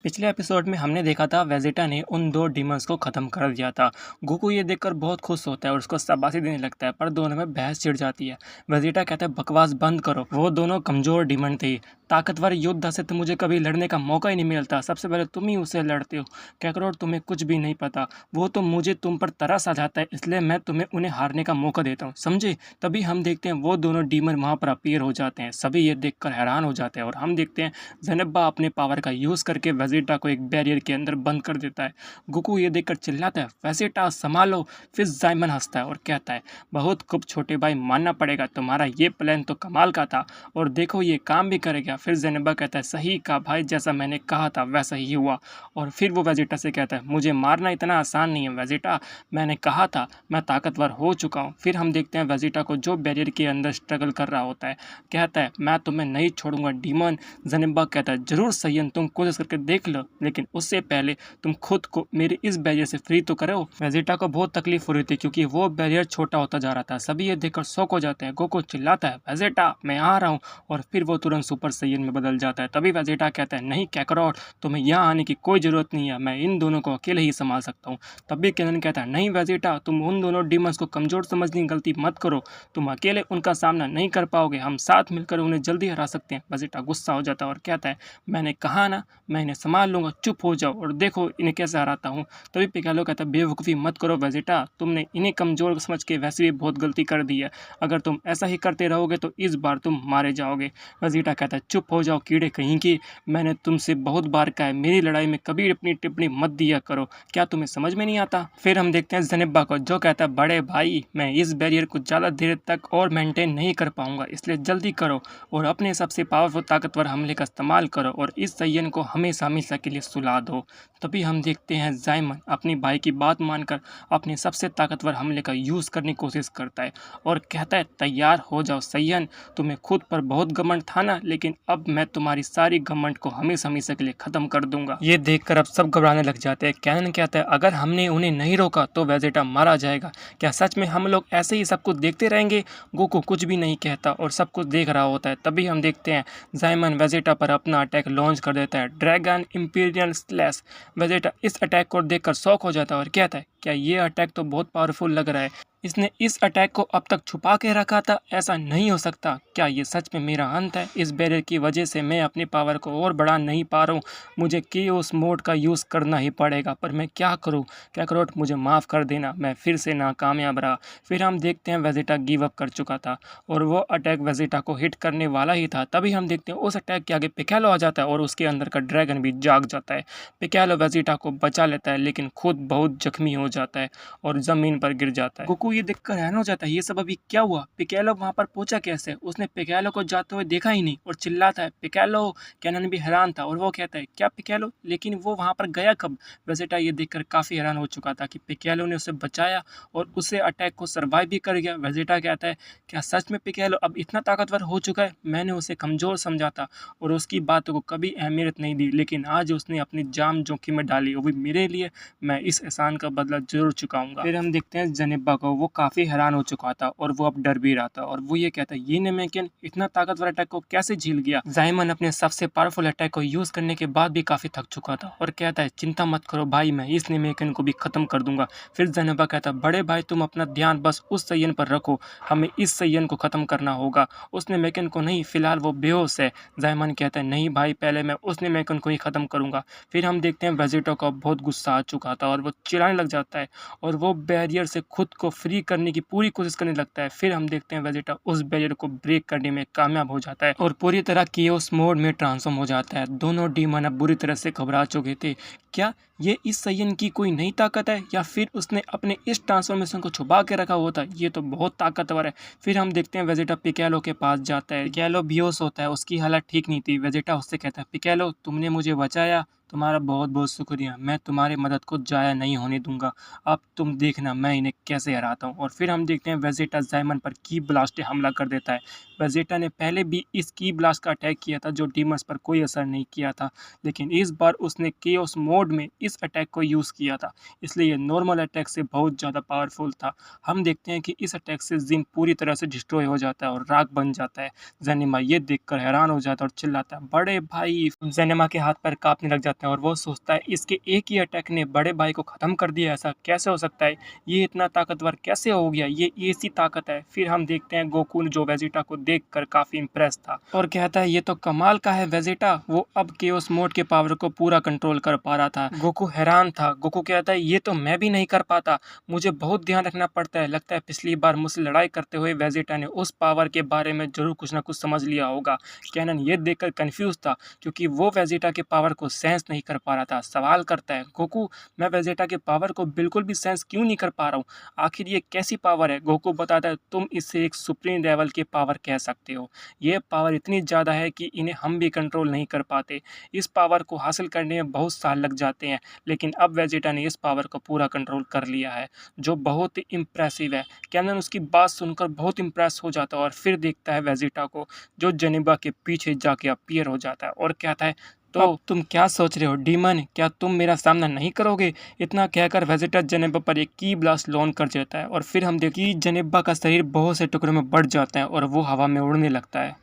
पिछले एपिसोड में हमने देखा था वेजिटा ने उन दो डीमंस को खत्म कर दिया था। गोकू ये देखकर बहुत खुश होता है और उसको शाबाशी देने लगता है, पर दोनों में बहस छिड़ जाती है। वेजिटा कहता है बकवास बंद करो, वो दोनों कमजोर डीमन थे। ताकतवर योद्धा से तो मुझे कभी लड़ने का मौका ही नहीं मिलता, सबसे पहले तुम ही उसे लड़ते हो। कैकरोट तुम्हें कुछ भी नहीं पता, वो तो मुझे तुम पर तरस आ जाता है, इसलिए मैं तुम्हें उन्हें हारने का मौका देता हूँ, समझे। तभी हम देखते हैं वो दोनों डीमन वहाँ पर अपीयर हो जाते हैं। सभी ये देखकर हैरान हो जाते हैं और हम देखते हैं ज़ेनिबा अपने पावर का यूज़ करके वेजिटा को एक बैरियर के अंदर बंद कर देता है। गोकू ये देखकर चिल्लाता है वेजिटा संभालो। फिर जाइमन हंसता है और कहता है बहुत खूब छोटे भाई, मानना पड़ेगा, तुम्हारा ये प्लान तो कमाल का था और देखो ये काम भी करेगा। फिर ज़ेनिबा कहता है सही कहा भाई, जैसा मैंने कहा था वैसा ही हुआ। और फिर वो वेजिटा से कहता है मुझे मारना इतना आसान नहीं है वेजिटा, मैंने कहा था मैं ताकतवर हो चुका हूँ। फिर हम देखते हैं वेजिटा को जो बैरियर के अंदर स्ट्रगल कर रहा होता है, कहता है मैं तुम्हें नहीं छोड़ूंगा डीमन। ज़ेनिबा कहता है जरूर सयन, तुम कोशिश करके देख लो, लेकिन उससे पहले तुम खुद को मेरे इस बैरियर से फ्री तो करो। वेजिटा को बहुत तकलीफ हो रही थी क्योंकि वो बैरियर छोटा होता जा रहा था। सभी ये देखकर शॉक हो जाते हैं। गोकू चिल्लाता है वेजिटा मैं आ रहा हूँ और फिर वो तुरंत सुपर सैयन में बदल जाता है। तभी वेजिटा कहता है नहीं कैकरोट, तुम्हें यहाँ आने की कोई ज़रूरत नहीं है, मैं इन दोनों को अकेले ही संभाल सकता हूँ। तभी कैनन कहता है नहीं वेजिटा, तुम उन दोनों डीमंस को कमज़ोर समझने की गलती मत करो, तुम अकेले उनका सामना नहीं कर पाओगे, हम साथ मिलकर उन्हें जल्दी हरा सकते हैं। वेजिटा गुस्सा हो जाता है और कहता है मैंने कहा ना मैं इन्हें संभाल लूँगा, चुप हो जाओ और देखो इन्हें कैसे हराता हूँ। तभी पिकालो कहता है बेवकूफ़ी मत करो वेजिटा, तुमने इन्हें कमज़ोर समझ के वैसे भी बहुत गलती कर दी है, अगर तुम ऐसा ही करते रहोगे तो इस बार तुम मारे जाओगे। वेजिटा कहता है चुप हो जाओ कीड़े कहीं की, मैंने तुमसे बहुत बार कहा है मेरी लड़ाई में कभी अपनी टिप्पणी मत दिया करो, क्या तुम्हें समझ में नहीं आता। फिर हम देखते हैं ज़ेनिबा को जो कहता है बड़े भाई मैं इस बैरियर को ज़्यादा देर तक और मेंटेन नहीं कर पाऊंगा, इसलिए जल्दी करो और अपने सबसे पावरफुल ताकतवर हमले का इस्तेमाल करो और इस सय्यन को हमेशा हमेशा के लिए सुला दो। तभी हम देखते हैं जाइमन अपनी भाई की बात मानकर अपने सबसे ताकतवर हमले का यूज़ करने की कोशिश करता है और कहता है तैयार हो जाओ सय्यन, तुम्हें खुद पर बहुत घमंड था ना, लेकिन अब मैं तुम्हारी सारी घमंड को हमेशा हमेशा के लिए ख़त्म कर दूंगा। ये देखकर अब सब घबराने लग जाते हैं। कैनन कहता है अगर हमने उन्हें नहीं रोका तो वेजिटा मारा जाएगा, क्या सच में हम लोग ऐसे ही सब कुछ देखते रहेंगे। गोकू कुछ भी नहीं कहता और सब कुछ देख रहा होता है। तभी हम देखते हैं जाइमन वेजिटा पर अपना अटैक लॉन्च कर देता है, ड्रैगन इंपीरियल स्लैश। वेजिटा इस अटैक को देखकर शॉक हो जाता है और कहता है क्या ये अटैक तो बहुत पावरफुल लग रहा है, इसने इस अटैक को अब तक छुपा के रखा था, ऐसा नहीं हो सकता, क्या ये सच में मेरा अंत है। इस बैरियर की वजह से मैं अपनी पावर को और बढ़ा नहीं पा रहा हूँ, मुझे केओस मोड का यूज़ करना ही पड़ेगा, पर मैं क्या करूँ। कैकरोट मुझे माफ़ कर देना, मैं फिर से नाकामयाब रहा। फिर हम देखते हैं वेजिटा गिव अप कर चुका था और वो अटैक वेजिटा को हिट करने वाला ही था। तभी हम देखते हैं उस अटैक के आगे पिकालो आ जाता है और उसके अंदर का ड्रैगन भी जाग जाता है। पिकालो वेजिटा को बचा लेता है लेकिन खुद बहुत जख्मी हो जाता है और ज़मीन पर गिर जाता है। गोकू ये देखकर हैरान हो जाता है ये सब अभी क्या हुआ, पिकालो वहाँ पर पहुंचा कैसे, उसने पिकालो को जाते हुए देखा ही नहीं और चिल्लाता है पिकालो। कैनन भी हैरान था और वो कहता है क्या पिकालो, लेकिन वो वहाँ पर गया कब। वेजिटा ये देखकर काफ़ी हैरान हो चुका था कि पिकालो ने उसे बचाया और उसे अटैक को सर्वाइव भी कर गया। वेजिटा कहता है क्या सच में पिकालो अब इतना ताकतवर हो चुका है, मैंने उसे कमज़ोर समझा था और उसकी बातों को कभी अहमियत नहीं दी, लेकिन आज उसने अपनी जान जोखिम में डाली, वो भी मेरे लिए, मैं इस एहसान का बदला जरूर चुकाऊंगा। फिर हम देखते हैं ज़ेनिबा को, वो काफ़ी हैरान हो चुका था और वो अब डर भी रहा था और वो ये कहता है ये नेमेकिन इतना ताकतवर अटैक को कैसे झेल गया। जाइमन अपने सबसे पावरफुल अटैक को यूज़ करने के बाद भी काफ़ी थक चुका था और कहता है चिंता मत करो भाई, मैं इस नेमेकिन को भी ख़त्म कर दूंगा। फिर ज़ेनिबा कहता है बड़े भाई तुम अपना ध्यान बस उस सय्यन पर रखो, हमें इस सय्यन को ख़त्म करना होगा, उस नेमेकिन को नहीं, फिलहाल वो बेहोश है। जाइमन कहता है नहीं भाई, पहले मैं उस नेमेकिन को ही ख़त्म करूँगा। फिर हम देखते हैं वेजिटा को बहुत गुस्सा आ चुका था और वो चिल्लाने लग जाता है और वो बैरियर से खुद को फ्री करने की पूरी कोशिश करने लगता है। फिर हम देखते हैं वेजिटा उस बैरियर को ब्रेक करने में कामयाब हो जाता है और पूरी तरह केओस मोड में ट्रांसफॉर्म हो जाता है। दोनों डीमन अब बुरी तरह से घबरा चुके थे, क्या ये इस सय्यन की कोई नई ताकत है या फिर उसने अपने इस ट्रांसफॉर्मेशन को छुपा के रखा होता है, ये तो बहुत ताकतवर है। फिर हम देखते हैं वेजिटा पिकालो के पास जाता है, पिकालो बेहोश होता है, उसकी हालत ठीक नहीं थी। वेजिटा उससे कहता है पिकालो तुमने मुझे बचाया, तुम्हारा बहुत बहुत शुक्रिया, मैं तुम्हारी मदद को ज़ाया नहीं होने दूंगा, अब तुम देखना मैं इन्हें कैसे हराता हूँ। और फिर हम देखते हैं वेजिटा जाइमन पर की ब्लास्ट हमला कर देता है। वेजिटा ने पहले भी इस की ब्लास्ट का अटैक किया था जो डीमंस पर कोई असर नहीं किया था, लेकिन इस बार उसने केओस मोड में इस अटैक को यूज़ किया था, इसलिए ये नॉर्मल अटैक से बहुत ज़्यादा पावरफुल था। हम देखते हैं कि इस अटैक से जिन पूरी तरह से डिस्ट्रॉय हो जाता है और राख बन जाता है। जेनिमा ये देखकर हैरान हो जाता है और चिल्लाता है बड़े भाई। जेनिमा के हाथ पैर कांपने लग जाते जाते हैं और वो सोचता है इसके एक ही अटैक ने बड़े भाई को ख़त्म कर दिया, ऐसा कैसे हो सकता है, ये इतना ताकतवर कैसे हो गया, ये ऐसी ताकत है। फिर हम देखते हैं गोकू जो वेजिटा को देखकर काफ़ी इम्प्रेस था और कहता है ये तो कमाल का है वेजिटा, वो अब केओस मोड के पावर को पूरा कंट्रोल कर पा रहा था। गोकू हैरान था। गोकू कहता है ये तो मैं भी नहीं कर पाता, मुझे बहुत ध्यान रखना पड़ता है, लगता है पिछली बार मुझसे लड़ाई करते हुए वेजिटा ने उस पावर के बारे में जरूर कुछ ना कुछ समझ लिया होगा। कैनन ये देखकर कंफ्यूज था क्योंकि वो वेजिटा के पावर को सेंस नहीं कर पा रहा था। सवाल करता है गोकू मैं वेजिटा के पावर को बिल्कुल भी सेंस क्यों नहीं कर पा रहा हूँ, आखिर ये कैसी पावर है। गोकू बताता है तुम इसे एक सुप्रीम लेवल के पावर कह सकते हो, ये पावर इतनी ज़्यादा है कि इन्हें हम भी कंट्रोल नहीं कर पाते, इस पावर को हासिल करने में बहुत साल लग जाते हैं, लेकिन अब वेजिटा ने इस पावर को पूरा कंट्रोल कर लिया है, जो बहुत ही इम्प्रेसिव है। कैनन उसकी बात सुनकर बहुत इम्प्रेस हो जाता है और फिर देखता है वेजिटा को जो जेनिबा के पीछे जाके अपीयर हो जाता है और कहता है तो अब तुम क्या सोच रहे हो डीमन, क्या तुम मेरा सामना नहीं करोगे। इतना कहकर वेजिटा जेनेबा पर एक की ब्लास्ट लॉन्च कर देता है और फिर हम देखिए जेनेबा का शरीर बहुत से टुकड़ों में बढ़ जाता है और वो हवा में उड़ने लगता है।